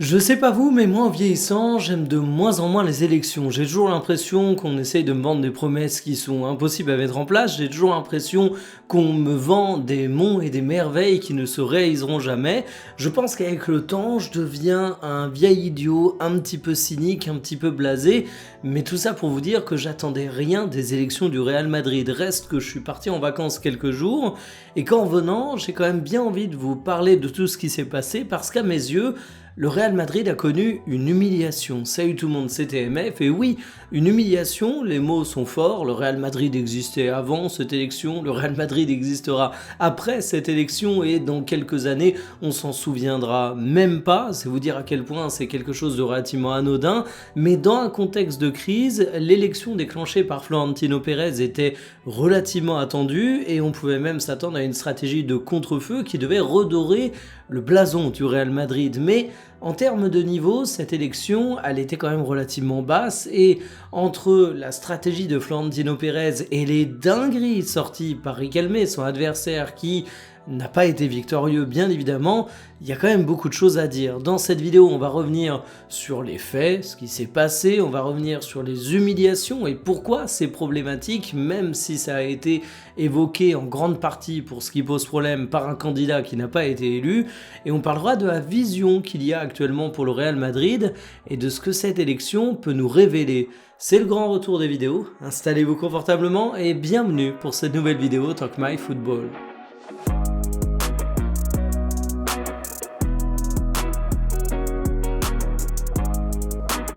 Je sais pas vous, mais moi en vieillissant, j'aime de moins en moins les élections. J'ai toujours l'impression qu'on essaye de me vendre des promesses qui sont impossibles à mettre en place. J'ai toujours l'impression qu'on me vend des monts et des merveilles qui ne se réaliseront jamais. Je pense qu'avec le temps, je deviens un vieil idiot, un petit peu cynique, un petit peu blasé. Mais tout ça pour vous dire que j'attendais rien des élections du Real Madrid. Reste que je suis parti en vacances quelques jours et qu'en venant, j'ai quand même bien envie de vous parler de tout ce qui s'est passé parce qu'à mes yeux, le Real Madrid a connu une humiliation. Salut tout le monde, c'est TMF. Et oui, une humiliation, les mots sont forts. Le Real Madrid existait avant cette élection, le Real Madrid existera après cette élection et dans quelques années, on s'en souviendra même pas. C'est vous dire à quel point c'est quelque chose de relativement anodin. Mais dans un contexte de crise, l'élection déclenchée par Florentino Pérez était relativement attendue et on pouvait même s'attendre à une stratégie de contre-feu qui devait redorer le blason du Real Madrid. Mais en termes de niveau, cette élection, elle était quand même relativement basse et entre la stratégie de Florentino Pérez et les dingueries sorties par Riquelme, son adversaire qui n'a pas été victorieux bien évidemment, il y a quand même beaucoup de choses à dire. Dans cette vidéo, on va revenir sur les faits, ce qui s'est passé, on va revenir sur les humiliations et pourquoi c'est problématique, même si ça a été évoqué en grande partie pour ce qui pose problème par un candidat qui n'a pas été élu, et on parlera de la vision qu'il y a actuellement pour le Real Madrid et de ce que cette élection peut nous révéler. C'est le grand retour des vidéos, installez-vous confortablement et bienvenue pour cette nouvelle vidéo Talk My Football.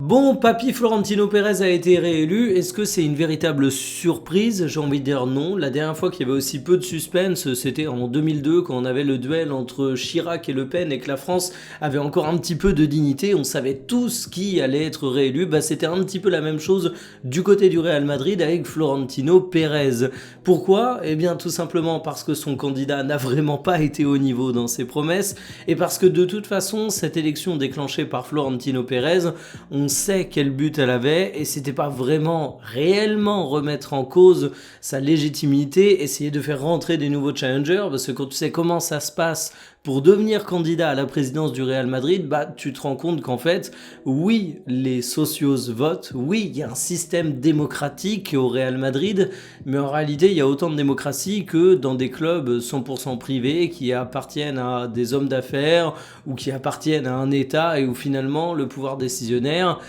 Bon, papy Florentino Pérez a été réélu, est-ce que c'est une véritable surprise? J'ai envie de dire non. La dernière fois qu'il y avait aussi peu de suspense, c'était en 2002 quand on avait le duel entre Chirac et Le Pen et que la France avait encore un petit peu de dignité, on savait tous qui allait être réélu, c'était un petit peu la même chose du côté du Real Madrid avec Florentino Pérez. Pourquoi? Eh bien tout simplement parce que son candidat n'a vraiment pas été au niveau dans ses promesses et parce que de toute façon cette élection déclenchée par Florentino Pérez, on sait quel but elle avait et c'était pas vraiment réellement remettre en cause sa légitimité, essayer de faire rentrer des nouveaux challengers, parce que quand tu sais comment ça se passe pour devenir candidat à la présidence du Real Madrid, tu te rends compte qu'en fait, oui, les socios votent, oui, il y a un système démocratique au Real Madrid, mais en réalité, il y a autant de démocratie que dans des clubs 100% privés qui appartiennent à des hommes d'affaires ou qui appartiennent à un État et où finalement le pouvoir décisionnaire,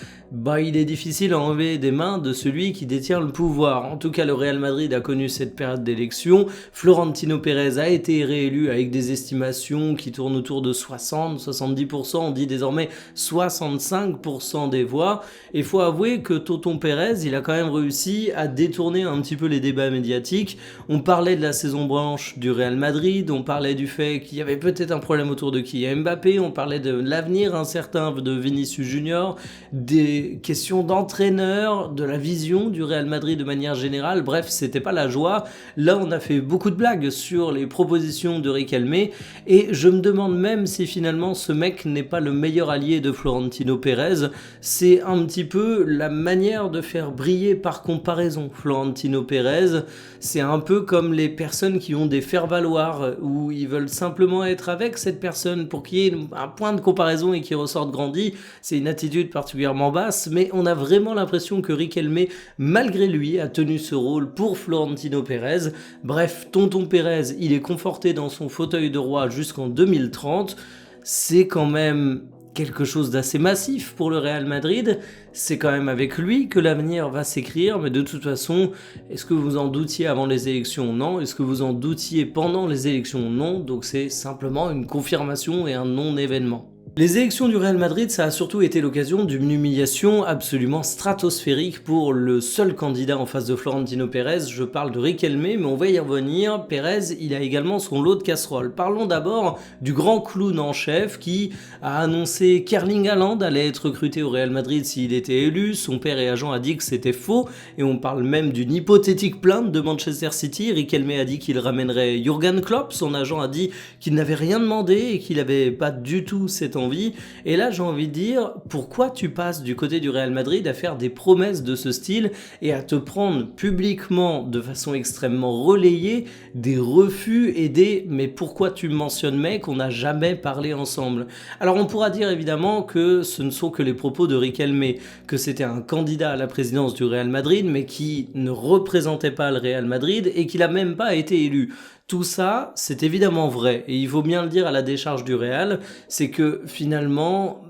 il est difficile à enlever des mains de celui qui détient le pouvoir. En tout cas, le Real Madrid a connu cette période d'élection. Florentino Pérez a été réélu avec des estimations qui tournent autour de 60-70%, on dit désormais 65% des voix. Et il faut avouer que Tonton Pérez, il a quand même réussi à détourner un petit peu les débats médiatiques. On parlait de la saison blanche du Real Madrid, on parlait du fait qu'il y avait peut-être un problème autour de Kylian Mbappé, on parlait de l'avenir incertain de Vinicius Junior, des questions d'entraîneur, de la vision du Real Madrid de manière générale. Bref, c'était pas la joie. Là, on a fait beaucoup de blagues sur les propositions de Riquelme et je me demande même si finalement ce mec n'est pas le meilleur allié de Florentino Pérez. C'est un petit peu la manière de faire briller par comparaison Florentino Pérez. C'est un peu comme les personnes qui ont des faire-valoir où ils veulent simplement être avec cette personne pour qu'il y ait un point de comparaison et qu'il ressorte grandi. C'est une attitude particulièrement basse, mais on a vraiment l'impression que Riquelme, malgré lui, a tenu ce rôle pour Florentino Pérez. Bref, Tonton Pérez, il est conforté dans son fauteuil de roi jusqu'en 2030. C'est quand même quelque chose d'assez massif pour le Real Madrid. C'est quand même avec lui que l'avenir va s'écrire, mais de toute façon, est-ce que vous en doutiez avant les élections? Non. Est-ce que vous en doutiez pendant les élections? Non. Donc c'est simplement une confirmation et un non-événement. Les élections du Real Madrid, ça a surtout été l'occasion d'une humiliation absolument stratosphérique pour le seul candidat en face de Florentino Pérez. Je parle de Riquelme, mais on va y revenir. Pérez, il a également son lot de casseroles. Parlons d'abord du grand clown en chef qui a annoncé qu'Erling Haaland allait être recruté au Real Madrid s'il était élu. Son père et agent a dit que c'était faux et on parle même d'une hypothétique plainte de Manchester City. Riquelme a dit qu'il ramènerait Jürgen Klopp. Son agent a dit qu'il n'avait rien demandé et qu'il n'avait pas du tout cette envie. Et là, j'ai envie de dire, pourquoi tu passes du côté du Real Madrid à faire des promesses de ce style et à te prendre publiquement de façon extrêmement relayée des refus et des mais pourquoi tu mentionnes mec, on n'a jamais parlé ensemble. Alors on pourra dire évidemment que ce ne sont que les propos de Riquelme, que c'était un candidat à la présidence du Real Madrid mais qui ne représentait pas le Real Madrid et qui n'a même pas été élu. Tout ça, c'est évidemment vrai, et il faut bien le dire à la décharge du Real, c'est que finalement,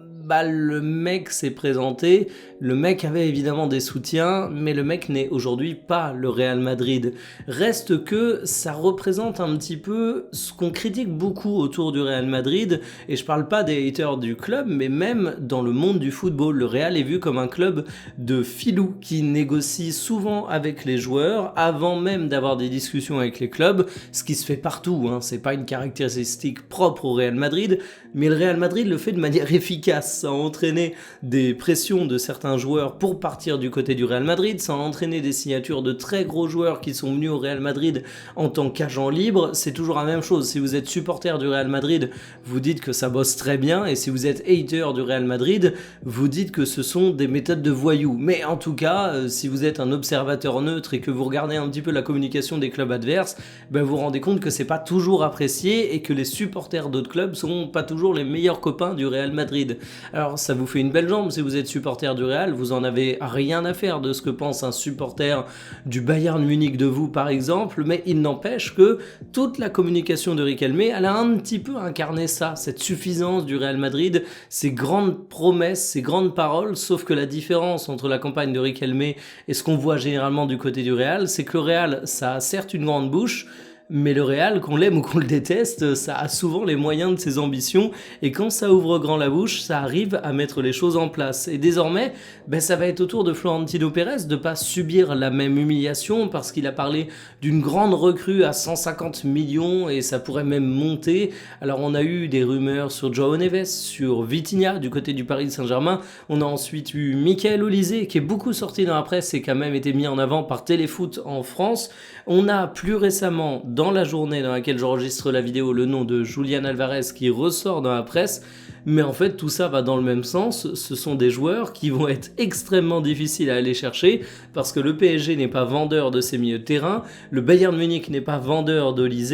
le mec s'est présenté, le mec avait évidemment des soutiens, mais le mec n'est aujourd'hui pas le Real Madrid. Reste que ça représente un petit peu ce qu'on critique beaucoup autour du Real Madrid, et je parle pas des haters du club, mais même dans le monde du football, le Real est vu comme un club de filous qui négocie souvent avec les joueurs avant même d'avoir des discussions avec les clubs, ce qui se fait partout, hein. C'est pas une caractéristique propre au Real Madrid, mais le Real Madrid le fait de manière efficace. Ça a entraîné des pressions de certains joueurs pour partir du côté du Real Madrid, ça a entraîné des signatures de très gros joueurs qui sont venus au Real Madrid en tant qu'agents libres. C'est toujours la même chose, si vous êtes supporter du Real Madrid, vous dites que ça bosse très bien, et si vous êtes hater du Real Madrid, vous dites que ce sont des méthodes de voyous. Mais en tout cas, si vous êtes un observateur neutre et que vous regardez un petit peu la communication des clubs adverses, vous vous rendez compte que c'est pas toujours apprécié et que les supporters d'autres clubs sont pas toujours les meilleurs copains du Real Madrid. Alors ça vous fait une belle jambe si vous êtes supporter du Real, vous en avez rien à faire de ce que pense un supporter du Bayern Munich de vous par exemple, mais il n'empêche que toute la communication de Riquelme, elle a un petit peu incarné ça, cette suffisance du Real Madrid, ces grandes promesses, ces grandes paroles, sauf que la différence entre la campagne de Riquelme et ce qu'on voit généralement du côté du Real, c'est que le Real, ça a certes une grande bouche, mais le Real, qu'on l'aime ou qu'on le déteste, ça a souvent les moyens de ses ambitions, et quand ça ouvre grand la bouche, ça arrive à mettre les choses en place. Et désormais, ça va être au tour de Florentino Pérez de pas subir la même humiliation, parce qu'il a parlé d'une grande recrue à 150 millions, et ça pourrait même monter. Alors on a eu des rumeurs sur João Neves, sur Vitinha, du côté du Paris Saint-Germain. On a ensuite eu Michael Olise, qui est beaucoup sorti dans la presse et qui a même été mis en avant par Téléfoot en France. On a plus récemment, dans la journée dans laquelle j'enregistre la vidéo, le nom de Julian Alvarez qui ressort dans la presse, mais en fait tout ça va dans le même sens. Ce sont des joueurs qui vont être extrêmement difficiles à aller chercher parce que le PSG n'est pas vendeur de ses milieux de terrain, le Bayern Munich n'est pas vendeur d'Olise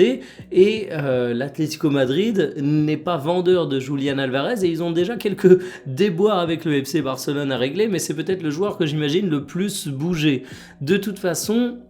et l'Atlético Madrid n'est pas vendeur de Julian Alvarez, et ils ont déjà quelques déboires avec le FC Barcelone à régler, mais c'est peut-être le joueur que j'imagine le plus bouger. De toute façon,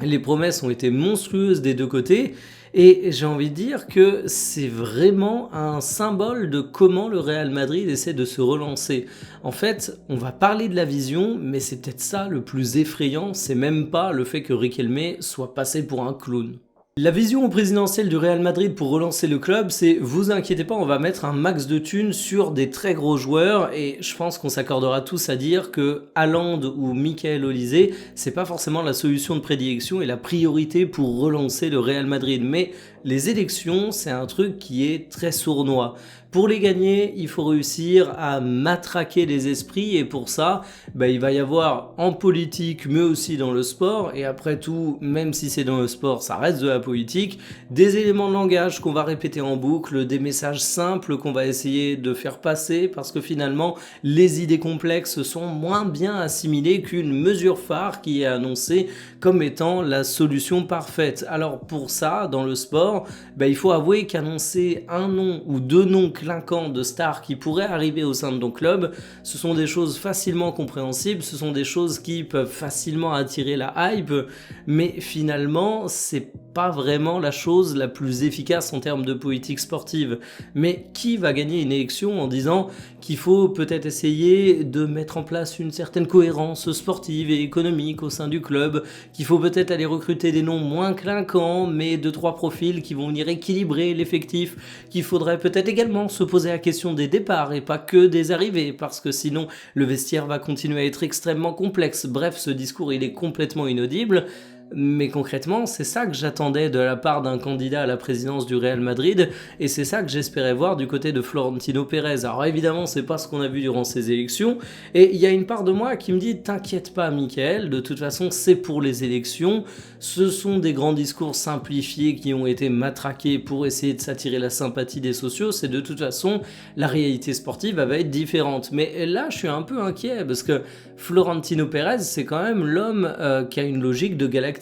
les promesses ont été monstrueuses des deux côtés, et j'ai envie de dire que c'est vraiment un symbole de comment le Real Madrid essaie de se relancer. En fait, on va parler de la vision, mais c'est peut-être ça le plus effrayant, c'est même pas le fait que Riquelme soit passé pour un clown. La vision présidentielle du Real Madrid pour relancer le club, c'est vous inquiétez pas, on va mettre un max de thunes sur des très gros joueurs, et je pense qu'on s'accordera tous à dire que Haaland ou Michael Olise, c'est pas forcément la solution de prédilection et la priorité pour relancer le Real Madrid. Mais les élections, c'est un truc qui est très sournois. Pour les gagner, il faut réussir à matraquer les esprits, et pour ça, il va y avoir en politique, mais aussi dans le sport, et après tout, même si c'est dans le sport, ça reste de la politique, des éléments de langage qu'on va répéter en boucle, des messages simples qu'on va essayer de faire passer, parce que finalement, les idées complexes sont moins bien assimilées qu'une mesure phare qui est annoncée comme étant la solution parfaite. Alors pour ça, dans le sport, il faut avouer qu'annoncer un nom ou deux noms clinquants de stars qui pourraient arriver au sein de ton club, ce sont des choses facilement compréhensibles, ce sont des choses qui peuvent facilement attirer la hype, mais finalement, c'est pas vraiment la chose la plus efficace en termes de politique sportive. Mais qui va gagner une élection en disant qu'il faut peut-être essayer de mettre en place une certaine cohérence sportive et économique au sein du club, qu'il faut peut-être aller recruter des noms moins clinquants, mais 2-3 profils qui vont venir équilibrer l'effectif, qu'il faudrait peut-être également se poser la question des départs et pas que des arrivées, parce que sinon le vestiaire va continuer à être extrêmement complexe. Bref, ce discours il est complètement inaudible. Mais concrètement, c'est ça que j'attendais de la part d'un candidat à la présidence du Real Madrid, et c'est ça que j'espérais voir du côté de Florentino Pérez. Alors évidemment, c'est pas ce qu'on a vu durant ces élections, et il y a une part de moi qui me dit « T'inquiète pas, Michael, de toute façon, c'est pour les élections, ce sont des grands discours simplifiés qui ont été matraqués pour essayer de s'attirer la sympathie des socios, c'est de toute façon, la réalité sportive va être différente. » Mais là, je suis un peu inquiet, parce que Florentino Pérez, c'est quand même l'homme qui a une logique de galactique.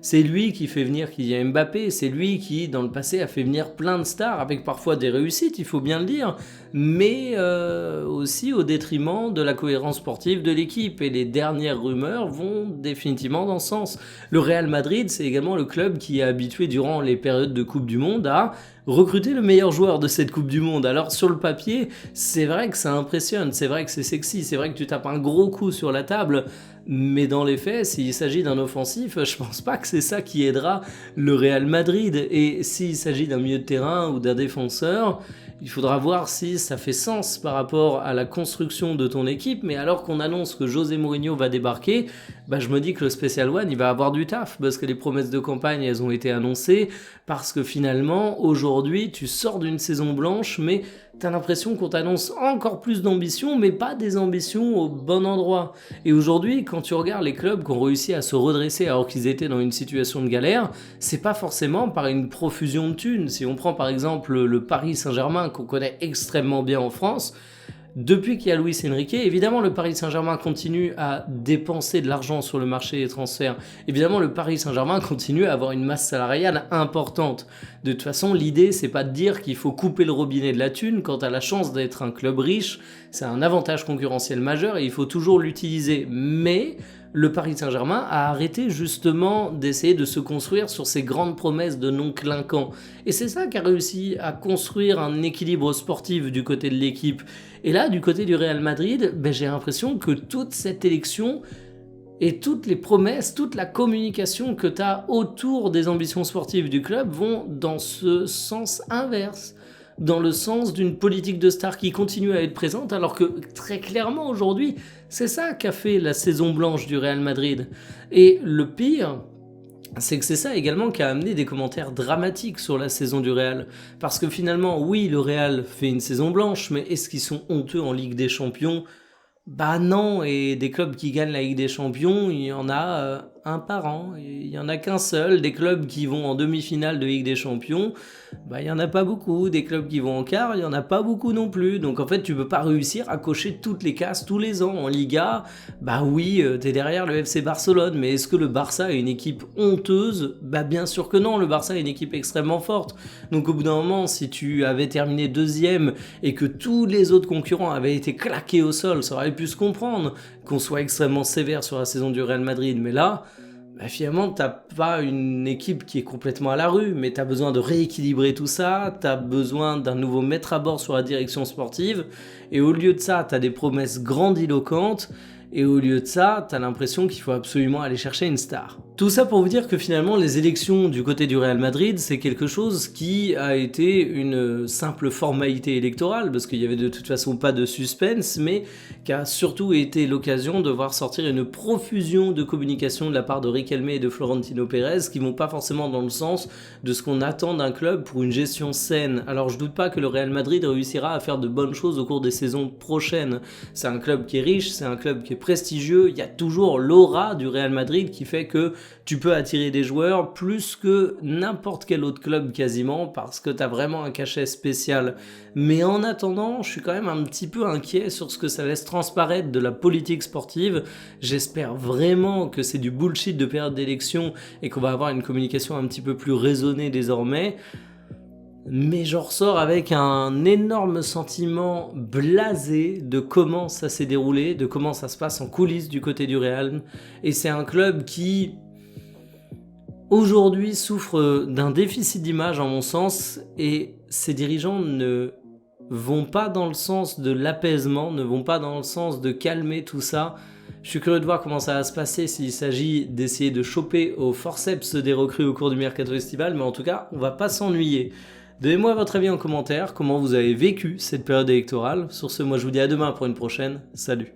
C'est lui qui fait venir Kylian Mbappé, c'est lui qui, dans le passé, a fait venir plein de stars, avec parfois des réussites, il faut bien le dire, mais aussi au détriment de la cohérence sportive de l'équipe, et les dernières rumeurs vont définitivement dans ce sens. Le Real Madrid, c'est également le club qui est habitué durant les périodes de Coupe du Monde à recruter le meilleur joueur de cette Coupe du Monde. Alors sur le papier, c'est vrai que ça impressionne, c'est vrai que c'est sexy, c'est vrai que tu tapes un gros coup sur la table, mais dans les faits, s'il s'agit d'un offensif, je pense pas que c'est ça qui aidera le Real Madrid. Et s'il s'agit d'un milieu de terrain ou d'un défenseur, il faudra voir si ça fait sens par rapport à la construction de ton équipe. Mais alors qu'on annonce que José Mourinho va débarquer, je me dis que le Special One, il va avoir du taf, parce que les promesses de campagne, elles ont été annoncées, parce que finalement, aujourd'hui, tu sors d'une saison blanche, mais t'as l'impression qu'on t'annonce encore plus d'ambition, mais pas des ambitions au bon endroit. Et aujourd'hui, quand tu regardes les clubs qui ont réussi à se redresser alors qu'ils étaient dans une situation de galère, c'est pas forcément par une profusion de thunes. Si on prend par exemple le Paris Saint-Germain, qu'on connaît extrêmement bien en France, depuis qu'il y a Luis Enrique, évidemment le Paris Saint-Germain continue à dépenser de l'argent sur le marché des transferts. Évidemment le Paris Saint-Germain continue à avoir une masse salariale importante. De toute façon, l'idée c'est pas de dire qu'il faut couper le robinet de la thune quand t'as la chance d'être un club riche. C'est un avantage concurrentiel majeur et il faut toujours l'utiliser. Mais le Paris Saint-Germain a arrêté justement d'essayer de se construire sur ces grandes promesses de non clinquants. Et c'est ça qui a réussi à construire un équilibre sportif du côté de l'équipe. Et là, du côté du Real Madrid, j'ai l'impression que toute cette élection et toutes les promesses, toute la communication que tu as autour des ambitions sportives du club vont dans ce sens inverse. Dans le sens d'une politique de star qui continue à être présente, alors que très clairement aujourd'hui, c'est ça qu'a fait la saison blanche du Real Madrid. Et le pire, c'est que c'est ça également qui a amené des commentaires dramatiques sur la saison du Real. Parce que finalement, oui, le Real fait une saison blanche, mais est-ce qu'ils sont honteux en Ligue des Champions ? Non, et des clubs qui gagnent la Ligue des Champions, il y en a un par an, il y en a qu'un seul. Des clubs qui vont en demi-finale de Ligue des Champions, il y en a pas beaucoup. Des clubs qui vont en quart, il y en a pas beaucoup non plus. Donc en fait, tu peux pas réussir à cocher toutes les cases tous les ans. En Liga, oui, t'es derrière le FC Barcelone, mais est-ce que le Barça est une équipe honteuse ? Bien sûr que non, le Barça est une équipe extrêmement forte. Donc au bout d'un moment, si tu avais terminé deuxième et que tous les autres concurrents avaient été claqués au sol, ça aurait pu se comprendre qu'on soit extrêmement sévère sur la saison du Real Madrid. Mais là, finalement, t'as pas une équipe qui est complètement à la rue, mais t'as besoin de rééquilibrer tout ça, t'as besoin d'un nouveau maître à bord sur la direction sportive, et au lieu de ça, t'as des promesses grandiloquentes, et au lieu de ça, t'as l'impression qu'il faut absolument aller chercher une star. Tout ça pour vous dire que finalement, les élections du côté du Real Madrid, c'est quelque chose qui a été une simple formalité électorale, parce qu'il y avait de toute façon pas de suspense, mais qui a surtout été l'occasion de voir sortir une profusion de communication de la part de Riquelme et de Florentino Pérez, qui vont pas forcément dans le sens de ce qu'on attend d'un club pour une gestion saine. Alors je doute pas que le Real Madrid réussira à faire de bonnes choses au cours des saisons prochaines. C'est un club qui est riche, c'est un club qui est prestigieux, il y a toujours l'aura du Real Madrid qui fait que tu peux attirer des joueurs plus que n'importe quel autre club quasiment, parce que tu as vraiment un cachet spécial. Mais en attendant, je suis quand même un petit peu inquiet sur ce que ça laisse transparaître de la politique sportive. J'espère vraiment que c'est du bullshit de période d'élection et qu'on va avoir une communication un petit peu plus raisonnée désormais. Mais j'en ressors avec un énorme sentiment blasé de comment ça s'est déroulé, de comment ça se passe en coulisses du côté du Real. Et c'est un club qui, aujourd'hui, souffre d'un déficit d'image en mon sens, et ses dirigeants ne vont pas dans le sens de l'apaisement, ne vont pas dans le sens de calmer tout ça. Je suis curieux de voir comment ça va se passer s'il s'agit d'essayer de choper au forceps des recrues au cours du mercato estival, mais en tout cas, on va pas s'ennuyer. Donnez-moi votre avis en commentaire, comment vous avez vécu cette période électorale. Sur ce, moi je vous dis à demain pour une prochaine. Salut.